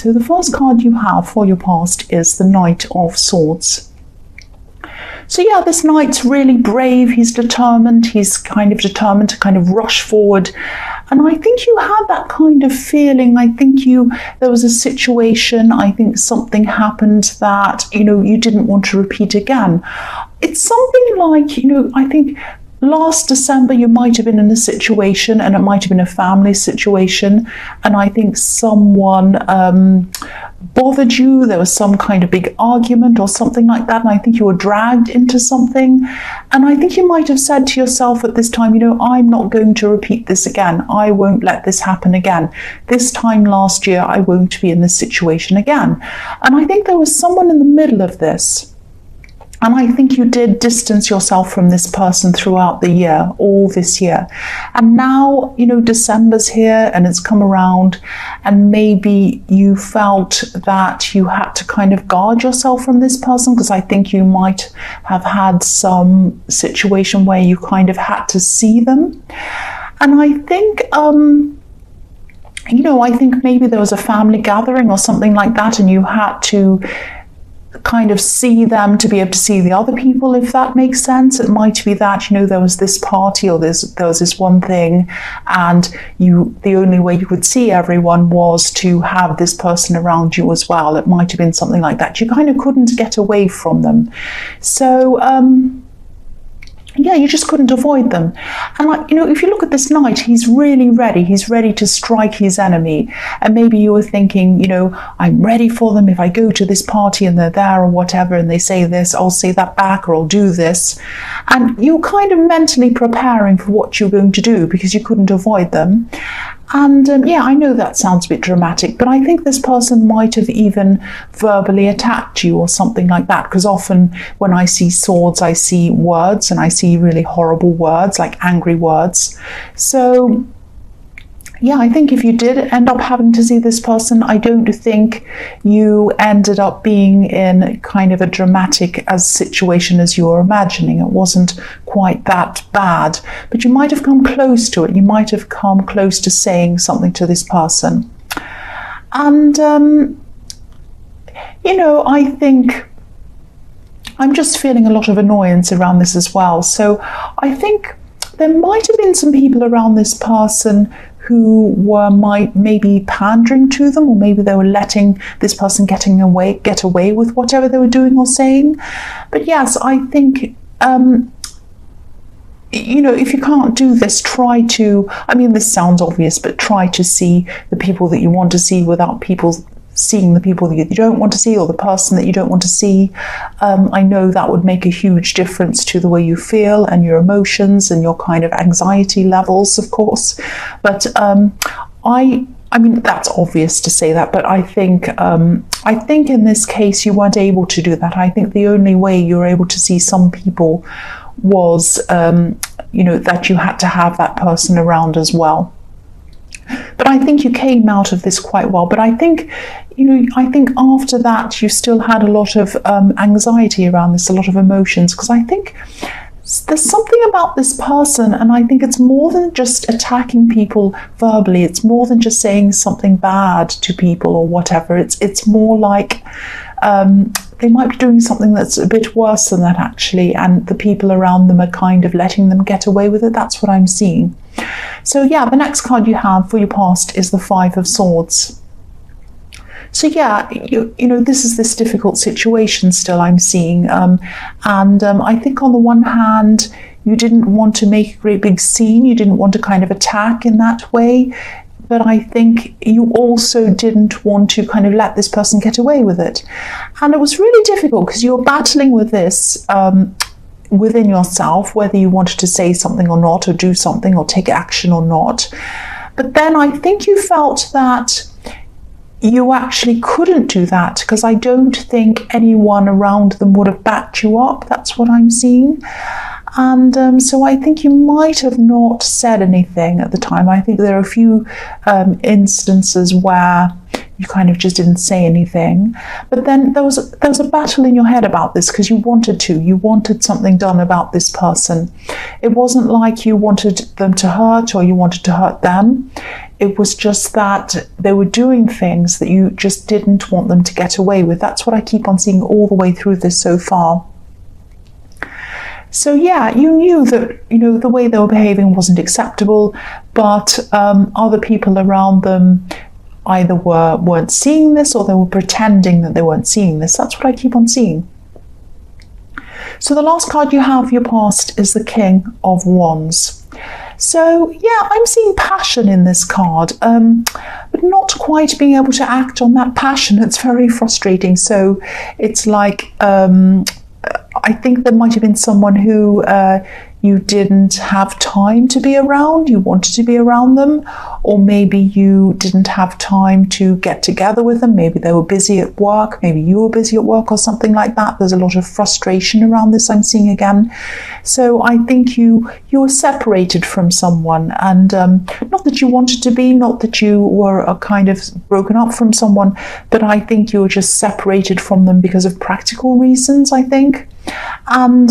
So the first card you have for your past is the Knight of Swords. So yeah, this knight's really brave, he's determined, he's kind of determined to kind of rush forward. And I think you had that kind of feeling. I think there was a situation, I think something happened that, you didn't want to repeat again. It's something like, I think last December you might have been in a situation, and it might have been a family situation, and I think someone bothered you, there was some kind of big argument or something like that, and I think you were dragged into something, and I think you might have said to yourself at this time, I'm not going to repeat this again, I won't let this happen again, this time last year I won't be in this situation again. And I think there was someone in the middle of this. And I think you did distance yourself from this person throughout the year, all this year. And now, December's here and it's come around, and maybe you felt that you had to kind of guard yourself from this person, because I think you might have had some situation where you kind of had to see them. And I think, I think maybe there was a family gathering or something like that, and you had to kind of see them to be able to see the other people, if that makes sense. It might be that, there was this party, or there was this one thing, and the only way you could see everyone was to have this person around you as well. It might have been something like that. You kind of couldn't get away from them. So, yeah, you just couldn't avoid them. And if you look at this knight, he's really ready. He's ready to strike his enemy. And maybe you were thinking, I'm ready for them. If I go to this party and they're there or whatever, and they say this, I'll say that back, or I'll do this. And you're kind of mentally preparing for what you're going to do because you couldn't avoid them. And yeah, I know that sounds a bit dramatic, but I think this person might have even verbally attacked you or something like that, because often when I see swords, I see words, and I see really horrible words, like angry words. So yeah, I think if you did end up having to see this person, I don't think you ended up being in kind of a dramatic situation as you were imagining. It wasn't quite that bad, but you might have come close to it. You might have come close to saying something to this person. And, I think I'm just feeling a lot of annoyance around this as well. So I think there might have been some people around this person who were maybe pandering to them, or maybe they were letting this person get away with whatever they were doing or saying. But yes, I think, if you can't do this, try to, this sounds obvious, but try to see the people that you want to see without people seeing the people that you don't want to see, or the person that you don't want to see. I know that would make a huge difference to the way you feel and your emotions and your kind of anxiety levels, of course. But that's obvious to say that, but I think in this case you weren't able to do that. I think the only way you were able to see some people was, that you had to have that person around as well. But I think you came out of this quite well. But I think, after that, you still had a lot of anxiety around this, a lot of emotions, because I think there's something about this person, and I think it's more than just attacking people verbally. It's more than just saying something bad to people or whatever. It's more like they might be doing something that's a bit worse than that, actually, and the people around them are kind of letting them get away with it. That's what I'm seeing. So yeah, the next card you have for your past is the Five of Swords. So yeah, this is this difficult situation still I'm seeing. I think on the one hand, you didn't want to make a great big scene. You didn't want to kind of attack in that way. But I think you also didn't want to kind of let this person get away with it. And it was really difficult because you were battling with this within yourself, whether you wanted to say something or not, or do something or take action or not. But then I think you felt that you actually couldn't do that, because I don't think anyone around them would have backed you up. That's what I'm seeing. And so I think you might have not said anything at the time. I think there are a few instances where you kind of just didn't say anything. But then there was a battle in your head about this because you wanted something done about this person. It wasn't like you wanted them to hurt or you wanted to hurt them. It was just that they were doing things that you just didn't want them to get away with. That's what I keep on seeing all the way through this so far. So yeah, you knew that, you know, the way they were behaving wasn't acceptable, but other people around them either weren't seeing this or they were pretending that they weren't seeing this. That's what I keep on seeing. So the last card you have for your past is the King of Wands. So yeah, I'm seeing passion in this card, but not quite being able to act on that passion. It's very frustrating. So it's like, I think there might have been someone who you didn't have time to be around, you wanted to be around them, or maybe you didn't have time to get together with them. Maybe they were busy at work, maybe you were busy at work or something like that. There's a lot of frustration around this I'm seeing again. So I think you were separated from someone, and not that you wanted to be, not that you were kind of broken up from someone, but I think you were just separated from them because of practical reasons, I think. And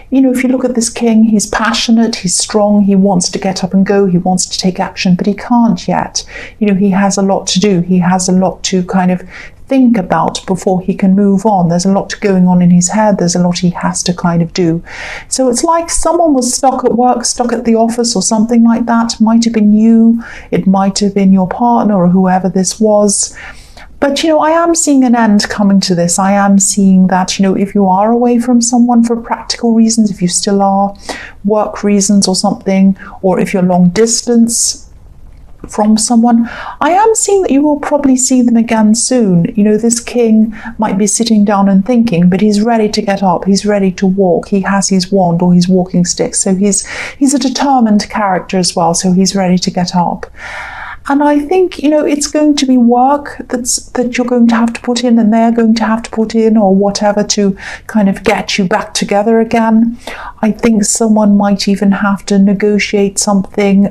you know, if you look at this king, he's passionate, he's strong, he wants to get up and go, he wants to take action, but he can't yet. You know, he has a lot to do, he has a lot to kind of think about before he can move on. There's a lot going on in his head, there's a lot he has to kind of do. So it's like someone was stuck at work, stuck at the office or something like that. It might have been you, it might have been your partner or whoever this was. But, you know, I am seeing an end coming to this. I am seeing that, you know, if you are away from someone for practical reasons, if you still are, work reasons or something, or if you're long distance from someone, I am seeing that you will probably see them again soon. You know, this king might be sitting down and thinking, but he's ready to get up, he's ready to walk, he has his wand or his walking stick, so he's a determined character as well, so he's ready to get up. And I think, you know, it's going to be work that you're going to have to put in and they're going to have to put in or whatever to kind of get you back together again. I think someone might even have to negotiate something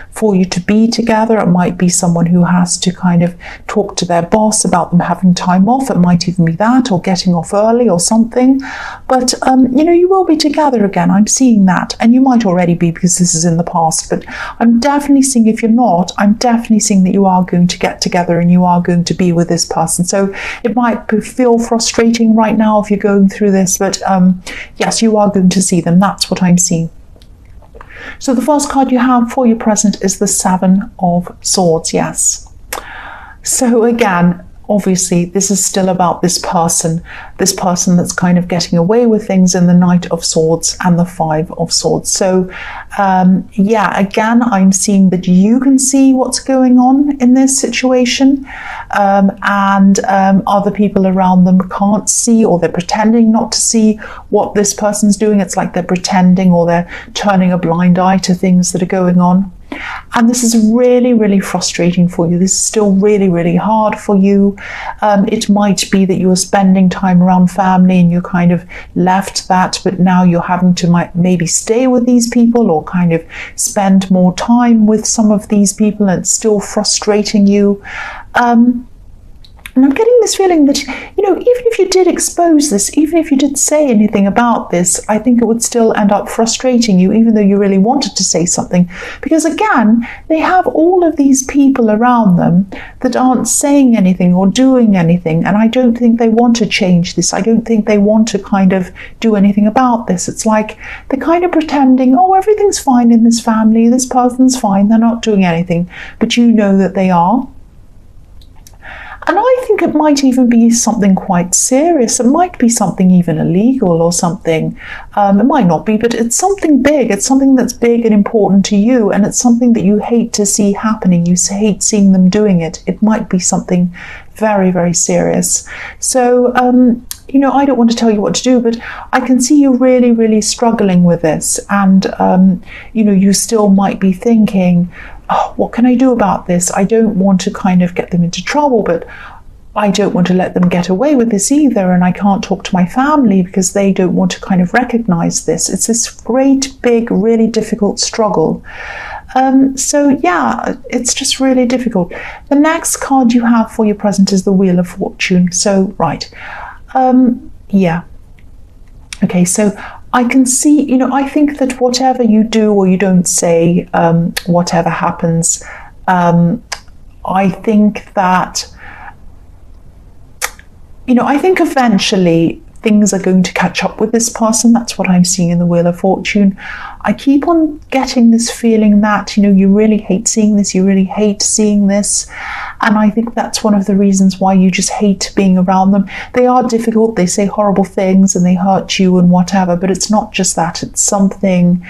for you to be together. It might be someone who has to kind of talk to their boss about them having time off. It might even be that, or getting off early or something. But, you know, you will be together again. I'm seeing that. And you might already be because this is in the past. But I'm definitely seeing, if you're not, I'm definitely seeing that you are going to get together and you are going to be with this person. So it might feel frustrating right now if you're going through this, but yes, you are going to see them. That's what I'm seeing. So the first card you have for your present is the Seven of Swords, yes. So again, obviously this is still about this person that's kind of getting away with things in the Knight of Swords and the Five of Swords. So yeah, again, I'm seeing that you can see what's going on in this situation, and other people around them can't see, or they're pretending not to see what this person's doing. It's like they're pretending, or they're turning a blind eye to things that are going on. And this is really, really frustrating for you. This is still really, really hard for you. It might be that you were spending time around family and you kind of left that, but now you're having to maybe stay with these people or kind of spend more time with some of these people, and it's still frustrating you. And I'm getting this feeling that, you know, even if you did expose this, even if you did say anything about this, I think it would still end up frustrating you, even though you really wanted to say something. Because again, they have all of these people around them that aren't saying anything or doing anything. And I don't think they want to change this. I don't think they want to kind of do anything about this. It's like they're kind of pretending, oh, everything's fine in this family. This person's fine. They're not doing anything. But you know that they are. And I think it might even be something quite serious. It might be something even illegal or something. It might not be, but it's something big. It's something that's big and important to you, and it's something that you hate to see happening. You hate seeing them doing it. It might be something very, very serious. So, you know, I don't want to tell you what to do, but I can see you really, really struggling with this. And, you know, you still might be thinking, oh, what can I do about this? I don't want to kind of get them into trouble, but I don't want to let them get away with this either. And I can't talk to my family because they don't want to kind of recognize this. It's this great, big, really difficult struggle. So yeah, it's just really difficult. The next card you have for your present is the Wheel of Fortune. So right, yeah, okay. So I can see, I think that whatever you do or you don't say, whatever happens, I think that, I think eventually things are going to catch up with this person. That's what I'm seeing in the Wheel of Fortune. I keep on getting this feeling that, you really hate seeing this, you really hate seeing this. And I think that's one of the reasons why you just hate being around them. They are difficult, they say horrible things and they hurt you and whatever, but it's not just that, it's something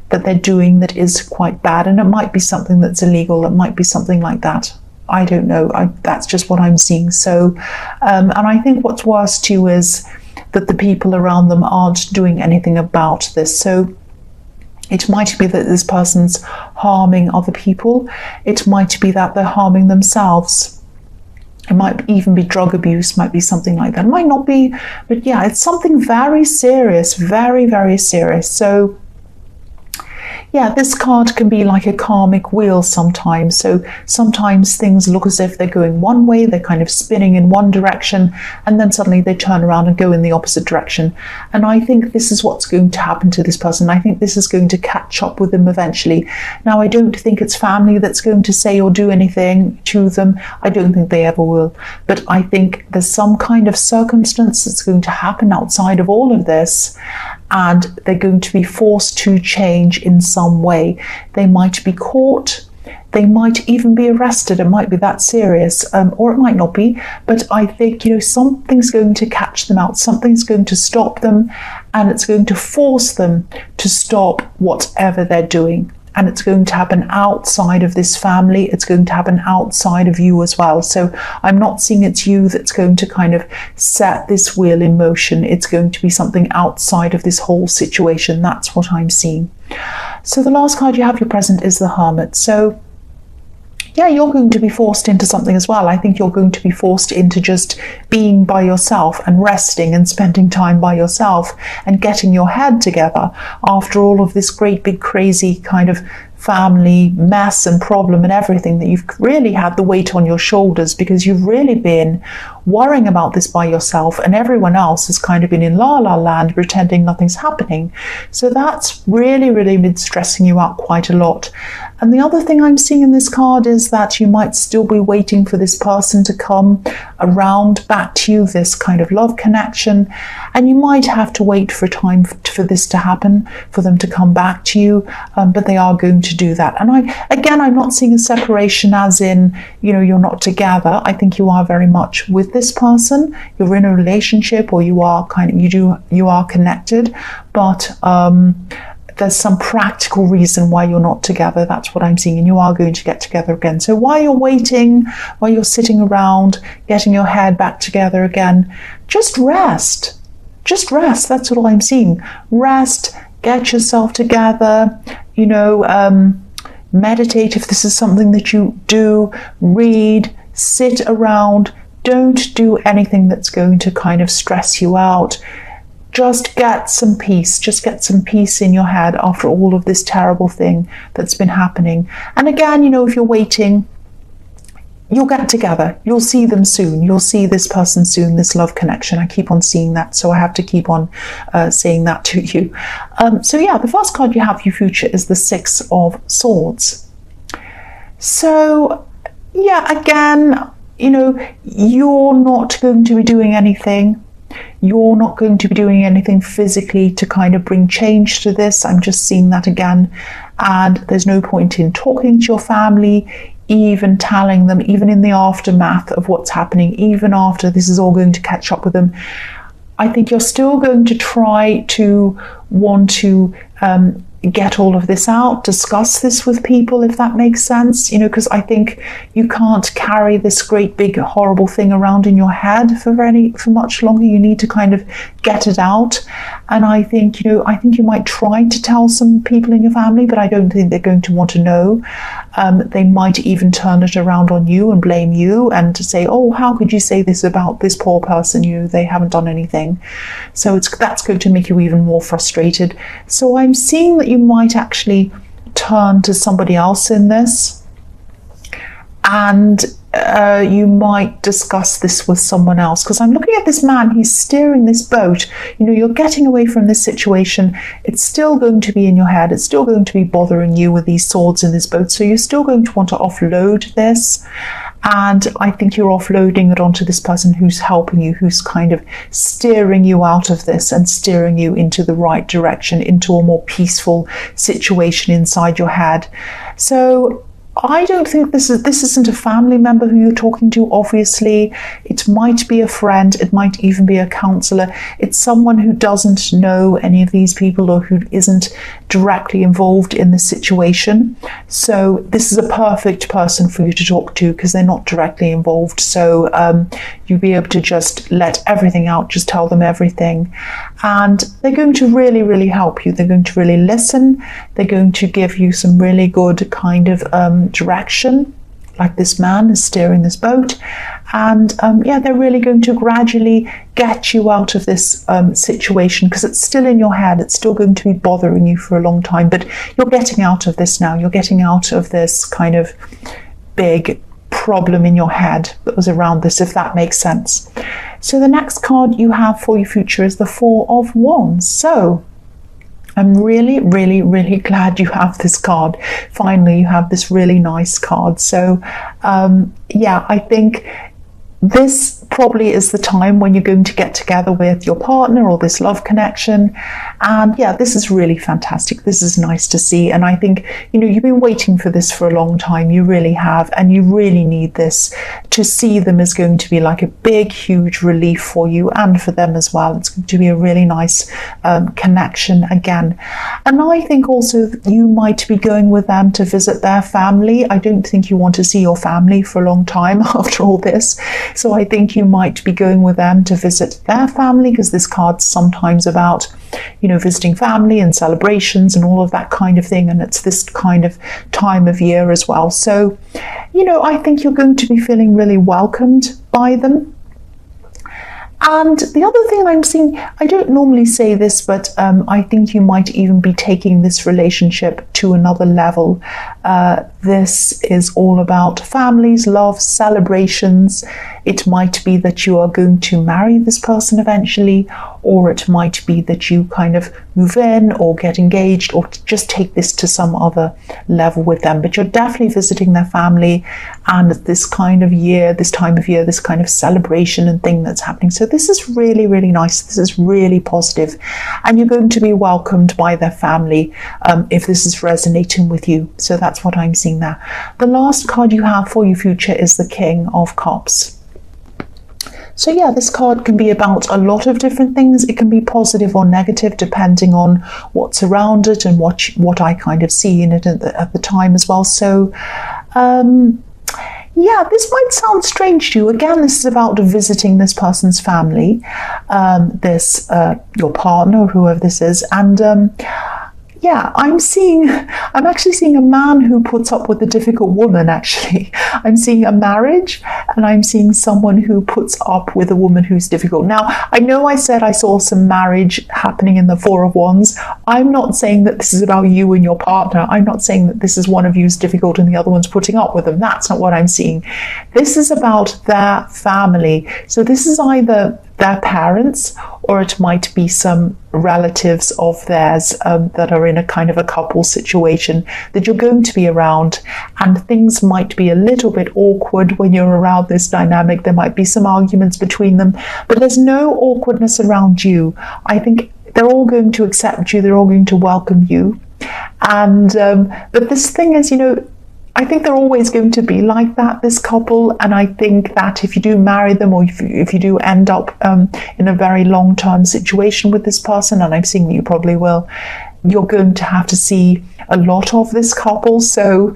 that they're doing that is quite bad. And it might be something that's illegal, it might be something like that. I don't know, that's just what I'm seeing. So, and I think what's worse too is that the people around them aren't doing anything about this. So it might be that this person's harming other people. It might be that they're harming themselves. It might even be drug abuse, might be something like that. It might not be, but yeah, it's something very serious, very, very serious. So yeah, this card can be like a karmic wheel sometimes. So sometimes things look as if they're going one way, they're kind of spinning in one direction, and then suddenly they turn around and go in the opposite direction. And I think this is what's going to happen to this person. I think this is going to catch up with them eventually. Now, I don't think it's family that's going to say or do anything to them. I don't think they ever will. But I think there's some kind of circumstance that's going to happen outside of all of this, and they're going to be forced to change in some way. They might be caught, they might even be arrested, it might be that serious, or it might not be, but I think, something's going to catch them out, something's going to stop them, and it's going to force them to stop whatever they're doing. And it's going to happen outside of this family. It's going to happen outside of you as well. So I'm not seeing it's you that's going to kind of set this wheel in motion. It's going to be something outside of this whole situation. That's what I'm seeing. So the last card you have, your present, is the Hermit. So yeah, you're going to be forced into something as well. I think you're going to be forced into just being by yourself and resting and spending time by yourself and getting your head together after all of this great big crazy kind of family mess and problem and everything, that you've really had the weight on your shoulders because you've really been worrying about this by yourself, and everyone else has kind of been in la la land pretending nothing's happening. So that's really been stressing you out quite a lot. And the other thing I'm seeing in this card is that you might still be waiting for this person to come around back to you, this kind of love connection, and you might have to wait for time for this to happen, for them to come back to you, but they are going to do that. And I'm not seeing a separation as in, you're not together. I think you are very much with this person. You're in a relationship, or you are connected, but there's some practical reason why you're not together. That's what I'm seeing, and you are going to get together again. So while you're waiting, while you're sitting around getting your head back together again, just rest. That's all I'm seeing. Rest, get yourself together, meditate if this is something that you do, read, sit around. Don't do anything that's going to kind of stress you out. Just get some peace. Just get some peace in your head after all of this terrible thing that's been happening. And again, if you're waiting, you'll get together. You'll see them soon. You'll see this person soon, this love connection. I keep on seeing that, so I have to keep on saying that to you. So yeah, the first card you have, your future, is the Six of Swords. So yeah, again, you're not going to be doing anything. You're not going to be doing anything physically to kind of bring change to this. I'm just seeing that again. And there's no point in talking to your family, even telling them, even in the aftermath of what's happening, even after this is all going to catch up with them. I think you're still going to try to want to get all of this out, discuss this with people, if that makes sense, because I think you can't carry this great big horrible thing around in your head for much longer. You need to kind of get it out. And I think you might try to tell some people in your family, but I don't think they're going to want to know. They might even turn it around on you and blame you and to say, oh, how could you say this about this poor person? They haven't done anything. So that's going to make you even more frustrated. So I'm seeing that you might actually turn to somebody else in this, and you might discuss this with someone else, because I'm looking at this man, he's steering this boat. You're getting away from this situation. It's still going to be in your head. It's still going to be bothering you with these swords in this boat. So you're still going to want to offload this. And I think you're offloading it onto this person who's helping you, who's kind of steering you out of this and steering you into the right direction, into a more peaceful situation inside your head. So I don't think this isn't a family member who you're talking to, obviously. It might be a friend, it might even be a counselor. It's someone who doesn't know any of these people or who isn't directly involved in the situation. So this is a perfect person for you to talk to, because they're not directly involved. So you'll be able to just let everything out, just tell them everything. And they're going to really, really help you. They're going to really listen. They're going to give you some really good kind of direction, like this man is steering this boat. And they're really going to gradually get you out of this situation, because it's still in your head. It's still going to be bothering you for a long time, but you're getting out of this now. You're getting out of this kind of big problem in your head that was around this, if that makes sense. So the next card you have for your future is the Four of Wands. So I'm really, really, really glad you have this card. Finally, you have this really nice card. So I think this probably is the time when you're going to get together with your partner, or this love connection. And this is really fantastic. This is nice to see. And I think, you've been waiting for this for a long time. You really have. And you really need this. To see them is going to be like a big, huge relief for you and for them as well. It's going to be a really nice connection again. And I think also you might be going with them to visit their family. I don't think you want to see your family for a long time after all this. So I think you might be going with them to visit their family, because this card's sometimes about, visiting family and celebrations and all of that kind of thing. And it's this kind of time of year as well. So, I think you're going to be feeling really welcomed by them. And the other thing I'm seeing, I don't normally say this, but I think you might even be taking this relationship to another level. This is all about families, love, celebrations. It might be that you are going to marry this person eventually, or it might be that you kind of move in or get engaged, or just take this to some other level with them. But you're definitely visiting their family, and this kind of year, this time of year, this kind of celebration and thing that's happening. So this is really, really nice. This is really positive, and you're going to be welcomed by their family if this is resonating with you. So that's what I'm seeing there. The last card you have for your future is the King of Cups. So this card can be about a lot of different things. It can be positive or negative, depending on what's around it and what I kind of see in it at the time as well. So this might sound strange to you. Again, this is about visiting this person's family, your partner, or whoever this is. And I'm actually seeing a man who puts up with a difficult woman, actually. I'm seeing a marriage, and I'm seeing someone who puts up with a woman who's difficult. Now, I know I said I saw some marriage happening in the Four of Wands. I'm not saying that this is about you and your partner. I'm not saying that this is one of you's difficult and the other one's putting up with them. That's not what I'm seeing. This is about their family. So this is either their parents, or it might be some relatives of theirs that are in a kind of a couple situation that you're going to be around, and things might be a little bit awkward when you're around this dynamic. There might be some arguments between them, but there's no awkwardness around you. I think they're all going to accept you, they're all going to welcome you. And but this thing is, I think they're always going to be like that, this couple. And I think that if you do marry them, or if you do end up in a very long-term situation with this person, and I'm seeing that you probably will, you're going to have to see a lot of this couple. So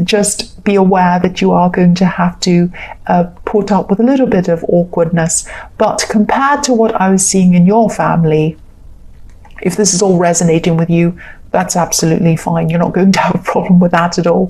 just be aware that you are going to have to put up with a little bit of awkwardness. But compared to what I was seeing in your family, if this is all resonating with you, that's absolutely fine. You're not going to have a problem with that at all.